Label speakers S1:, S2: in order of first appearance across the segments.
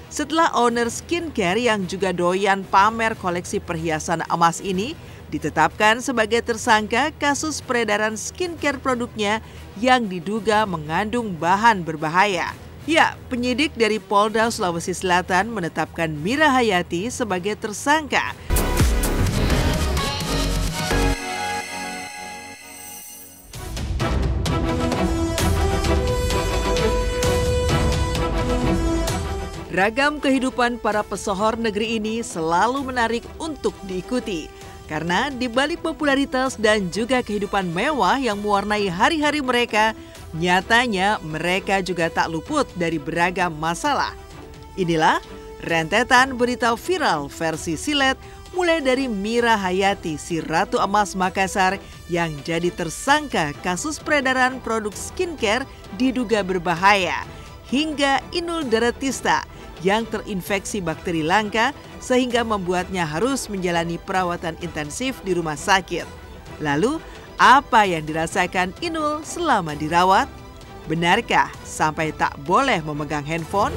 S1: setelah owner skincare yang juga doyan pamer koleksi perhiasan emas ini ditetapkan sebagai tersangka kasus peredaran skincare produknya yang diduga mengandung bahan berbahaya. Ya, penyidik dari Polda Sulawesi Selatan menetapkan Mira Hayati sebagai tersangka. Ragam kehidupan para pesohor negeri ini selalu menarik untuk diikuti. Karena di balik popularitas dan juga kehidupan mewah yang mewarnai hari-hari mereka, nyatanya mereka juga tak luput dari beragam masalah. Inilah rentetan berita viral versi silet mulai dari Mira Hayati, si Ratu Emas Makassar yang jadi tersangka kasus peredaran produk skincare diduga berbahaya, hingga Inul Daratista yang terinfeksi bakteri langka sehingga membuatnya harus menjalani perawatan intensif di rumah sakit. Lalu, apa yang dirasakan Inul selama dirawat? Benarkah sampai tak boleh memegang handphone?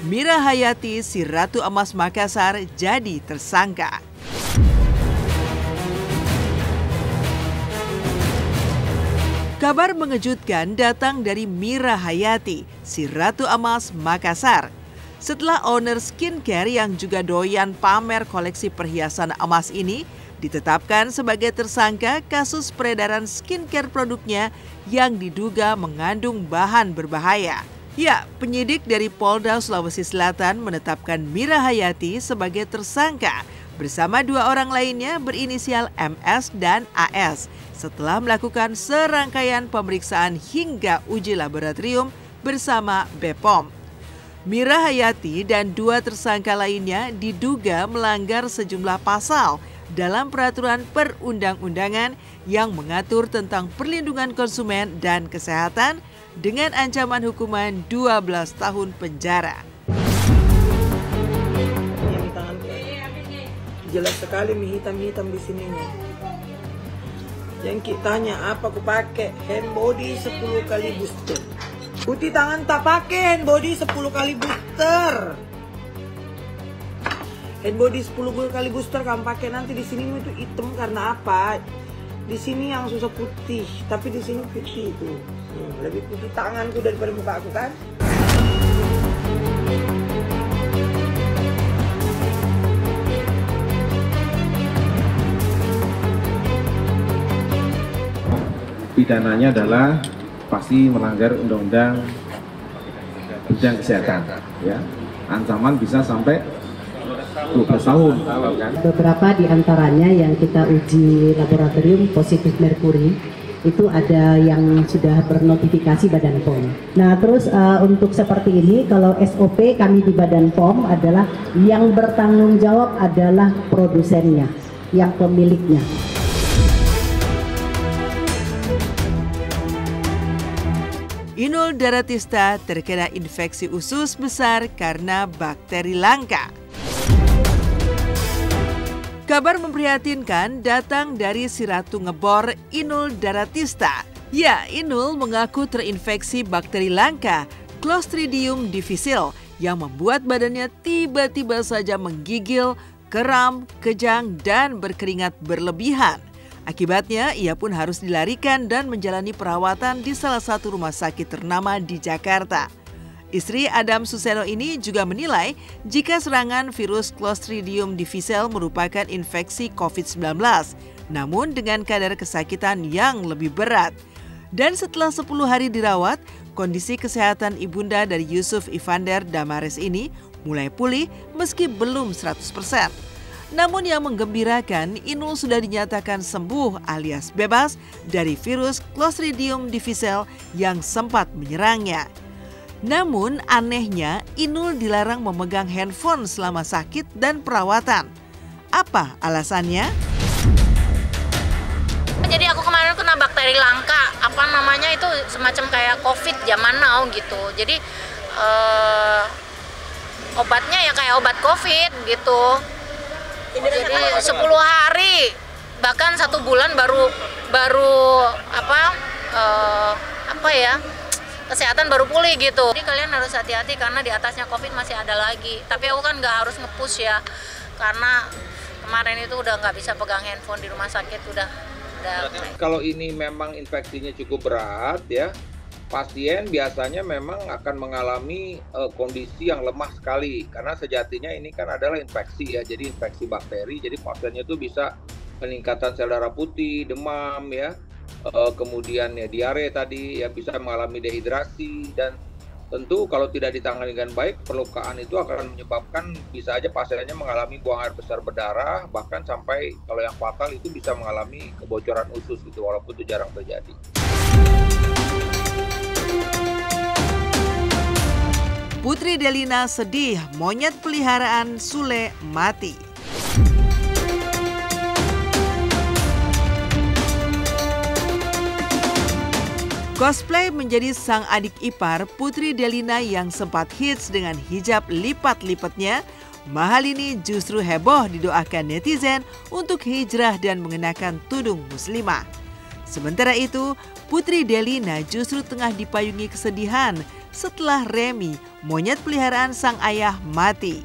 S1: Mira Hayati, si Ratu Emas Makassar, jadi tersangka. Kabar mengejutkan datang dari Mira Hayati, si Ratu Emas Makassar. Setelah owner skincare yang juga doyan pamer koleksi perhiasan emas ini ditetapkan sebagai tersangka kasus peredaran skincare produknya yang diduga mengandung bahan berbahaya. Ya, penyidik dari Polda Sulawesi Selatan menetapkan Mira Hayati sebagai tersangka bersama dua orang lainnya berinisial MS dan AS setelah melakukan serangkaian pemeriksaan hingga uji laboratorium bersama BPOM. Mira Hayati dan dua tersangka lainnya diduga melanggar sejumlah pasal dalam peraturan perundang-undangan yang mengatur tentang perlindungan konsumen dan kesehatan dengan ancaman hukuman 12 tahun penjara.
S2: Jelas sekali mie hitam-hitam di sininya. Yang kitanya apa aku pakai hand body 10 kali booster. Putih tangan tak pakai hand body 10 kali booster. Hand body 10 kali booster kamu pakai nanti di sini itu hitam karena apa? Di sini yang susah putih, tapi di sini putih itu. Lebih putih tanganku daripada muka aku kan?
S3: Pidananya adalah pasti melanggar undang-undang bidang kesehatan, ya. Ancaman bisa sampai 12 tahun.
S4: Beberapa di antaranya yang kita uji laboratorium positif merkuri itu ada yang sudah bernotifikasi Badan POM. Nah, terus untuk seperti ini, kalau SOP kami di Badan POM adalah yang bertanggung jawab adalah produsennya, yang pemiliknya.
S1: Inul Daratista terkena infeksi usus besar karena bakteri langka. Kabar memprihatinkan datang dari si Ratu Ngebor Inul Daratista. Ya, Inul mengaku terinfeksi bakteri langka Clostridium difficile yang membuat badannya tiba-tiba saja menggigil, kram, kejang, dan berkeringat berlebihan. Akibatnya, ia pun harus dilarikan dan menjalani perawatan di salah satu rumah sakit ternama di Jakarta. Istri Adam Suseno ini juga menilai jika serangan virus Clostridium difficile merupakan infeksi COVID-19, namun dengan kadar kesakitan yang lebih berat. Dan setelah 10 hari dirawat, kondisi kesehatan ibunda dari Yusuf Ivander Damares ini mulai pulih meski belum 100%. Namun yang menggembirakan, Inul sudah dinyatakan sembuh alias bebas dari virus Clostridium difficile yang sempat menyerangnya. Namun anehnya, Inul dilarang memegang handphone selama sakit dan perawatan. Apa alasannya?
S5: Jadi aku kemarin kena bakteri langka, apa namanya itu semacam kayak COVID zaman now gitu. Jadi obatnya ya kayak obat COVID gitu. Jadi 10 hari bahkan 1 bulan baru kesehatan baru pulih gitu. Jadi kalian harus hati-hati karena di atasnya COVID masih ada lagi. Tapi aku kan nggak harus nge-push ya, karena kemarin itu udah nggak bisa pegang handphone di rumah sakit, udah.
S6: Kalau ini memang infeksinya cukup berat ya, pasien biasanya memang akan mengalami kondisi yang lemah sekali karena sejatinya ini kan adalah infeksi ya, jadi infeksi bakteri. Jadi pasiennya itu bisa peningkatan sel darah putih, demam ya. Kemudian ya diare tadi ya, bisa mengalami dehidrasi, dan tentu kalau tidak ditangani dengan baik perlukaan itu akan menyebabkan bisa aja pasiennya mengalami buang air besar berdarah, bahkan sampai kalau yang fatal itu bisa mengalami kebocoran usus gitu, walaupun itu jarang terjadi.
S1: Putri Delina sedih monyet peliharaan Sule mati. Cosplay menjadi sang adik ipar Putri Delina yang sempat hits dengan hijab lipat-lipatnya. Mahal ini justru heboh didoakan netizen untuk hijrah dan mengenakan tudung muslimah. Sementara itu, Putri Delina justru tengah dipayungi kesedihan setelah Remy, monyet peliharaan sang ayah, mati.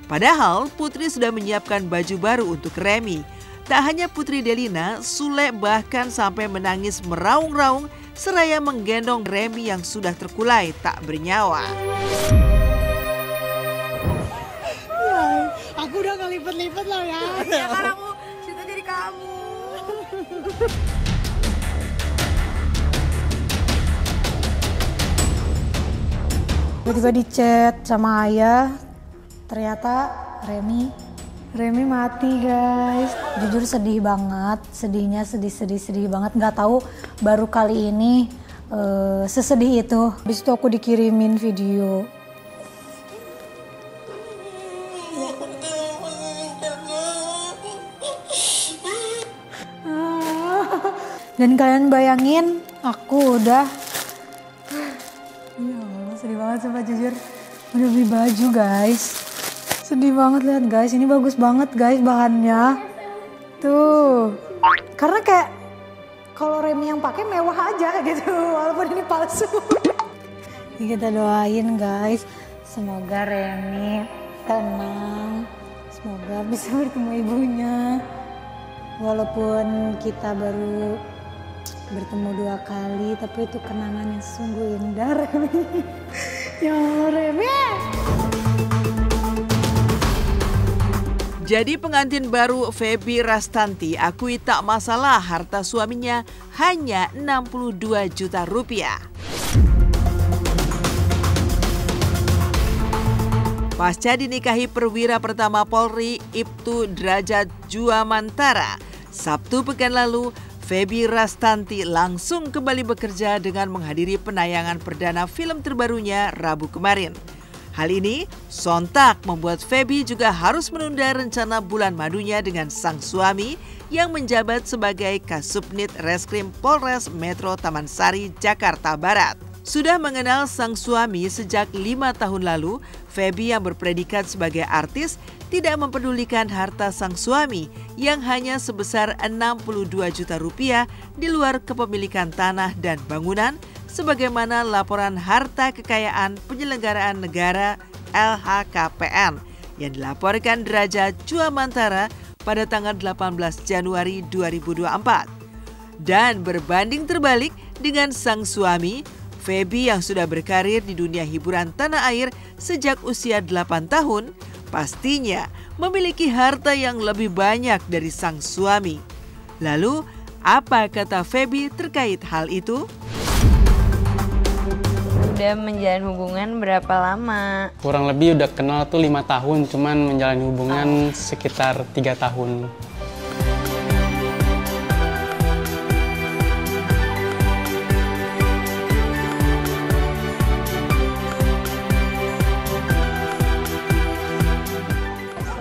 S1: Padahal Putri sudah menyiapkan baju baru untuk Remy. Tak hanya Putri Delina, Sule bahkan sampai menangis meraung-raung seraya menggendong Remy yang sudah terkulai tak bernyawa.
S7: Aku udah gak lipet-lipet loh ya.
S8: Ya karena aku cinta jadi kamu.
S7: Tiba-tiba di chat sama ayah, ternyata Remy mati guys. Jujur sedih banget, sedihnya sedih banget. Nggak tahu baru kali ini sesedih itu. Habis itu aku dikirimin video. Dan kalian bayangin, aku udah, ya Allah, sedih banget sumpah jujur. Udah beli baju guys. Sedih banget, lihat guys, ini bagus banget guys bahannya. Tuh. Karena kayak kalau Remy yang pakai mewah aja gitu, walaupun ini palsu. Kita doain guys, semoga Remy tenang, semoga bisa bertemu ibunya. Walaupun kita baru bertemu 2 kali, tapi itu kenangan yang sungguh indah Remy. Ya Allah Remy.
S1: Jadi pengantin baru Feby Rastanti akui tak masalah harta suaminya hanya 62 juta rupiah. Pasca dinikahi perwira pertama Polri Ibtu Drajat Juamantara, Sabtu pekan lalu, Feby Rastanti langsung kembali bekerja dengan menghadiri penayangan perdana film terbarunya Rabu kemarin. Hal ini sontak membuat Feby juga harus menunda rencana bulan madunya dengan sang suami yang menjabat sebagai Kasubnit Reskrim Polres Metro Taman Sari, Jakarta Barat. Sudah mengenal sang suami sejak 5 tahun lalu, Feby yang berpredikat sebagai artis tidak mempedulikan harta sang suami yang hanya sebesar 62 juta rupiah di luar kepemilikan tanah dan bangunan, sebagaimana laporan harta kekayaan penyelenggaraan negara LHKPN yang dilaporkan Drajat Juamantara pada tanggal 18 Januari 2024. Dan berbanding terbalik dengan sang suami, Feby yang sudah berkarir di dunia hiburan tanah air sejak usia 8 tahun, pastinya memiliki harta yang lebih banyak dari sang suami. Lalu, apa kata Feby terkait hal itu?
S9: Udah menjalin hubungan berapa lama?
S10: Kurang lebih udah kenal tuh 5 tahun, cuman menjalani hubungan sekitar 3 tahun.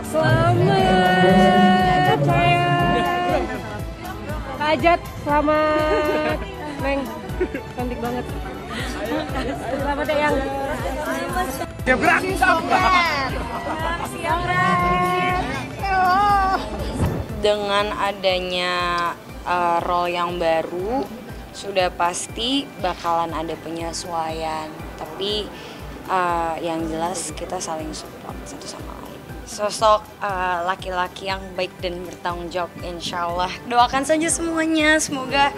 S8: Selamat sayang. Kajat, selamat. Neng, cantik banget. Selamat yang.
S6: Siap gerak.
S9: Dengan adanya role yang baru, Sudah pasti bakalan ada penyesuaian, tapi yang jelas kita saling support satu sama lain. Sosok laki-laki yang baik dan bertanggung jawab, insya Allah. Doakan saja semuanya, semoga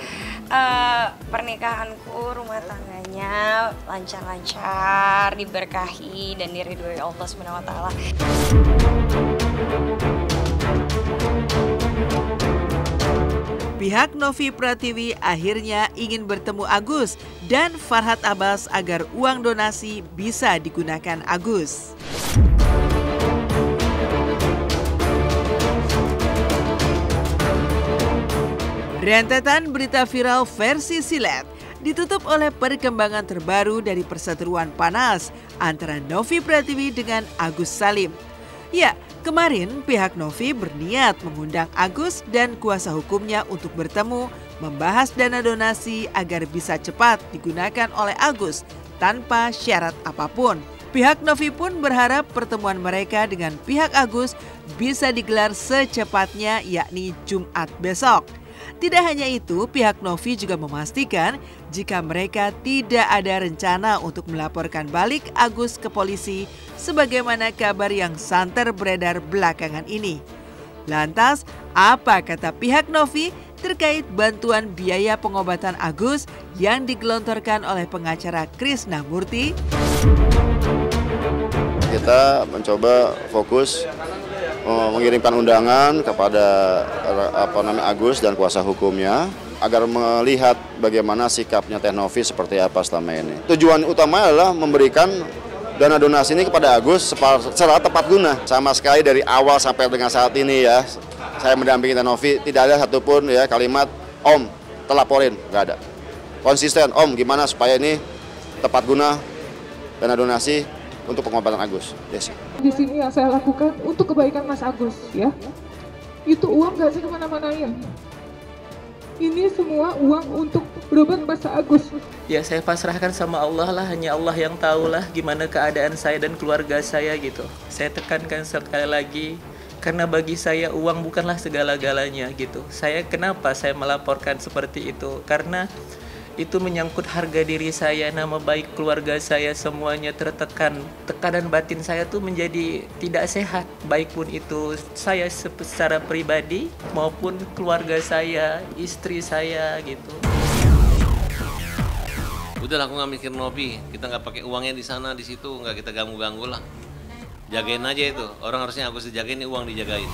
S9: pernikahanku, rumah tangganya lancar-lancar, diberkahi dan diridhoi Allah Subhanahu wa Ta'ala.
S1: Pihak Novi Pratiwi akhirnya ingin bertemu Agus dan Farhad Abbas agar uang donasi bisa digunakan Agus. Rentetan berita viral versi silet ditutup oleh perkembangan terbaru dari perseteruan panas antara Novi Pratiwi dengan Agus Salim. Ya, kemarin pihak Novi berniat mengundang Agus dan kuasa hukumnya untuk bertemu, membahas dana donasi agar bisa cepat digunakan oleh Agus tanpa syarat apapun. Pihak Novi pun berharap pertemuan mereka dengan pihak Agus bisa digelar secepatnya, yakni Jumat besok. Tidak hanya itu, pihak Novi juga memastikan jika mereka tidak ada rencana untuk melaporkan balik Agus ke polisi sebagaimana kabar yang santer beredar belakangan ini. Lantas, apa kata pihak Novi terkait bantuan biaya pengobatan Agus yang digelontorkan oleh pengacara Krisna Murty?
S11: Kita mencoba fokus mengirimkan undangan kepada Agus dan kuasa hukumnya agar melihat bagaimana sikapnya Teh Novi seperti apa selama ini. Tujuan utama adalah memberikan dana donasi ini kepada Agus secara tepat guna. Sama sekali dari awal sampai dengan saat ini ya, saya mendampingi Teh Novi, tidak ada satupun ya kalimat Om telaporin, nggak ada. Konsisten, Om gimana supaya ini tepat guna dana donasi untuk pengobatan Agus. Yes.
S12: Di sini yang saya lakukan untuk kebaikan Mas Agus, ya. Itu uang gak sih kemana-manain. Ini semua uang untuk berobat Mas Agus.
S13: Ya saya pasrahkan sama Allah lah, hanya Allah yang tahu lah gimana keadaan saya dan keluarga saya gitu. Saya tekankan sekali lagi, karena bagi saya uang bukanlah segala-galanya gitu. Kenapa saya melaporkan seperti itu? Karena itu menyangkut harga diri saya, nama baik keluarga saya, semuanya tertekan. Tekanan batin saya tuh menjadi tidak sehat, baik pun itu saya secara pribadi maupun keluarga saya, istri saya gitu.
S14: Udah aku nggak mikir Novi, kita nggak pakai uangnya di sana di situ, nggak kita ganggu-ganggu lah. Jagain aja itu, orang harusnya Agus dijagain, uang dijagain.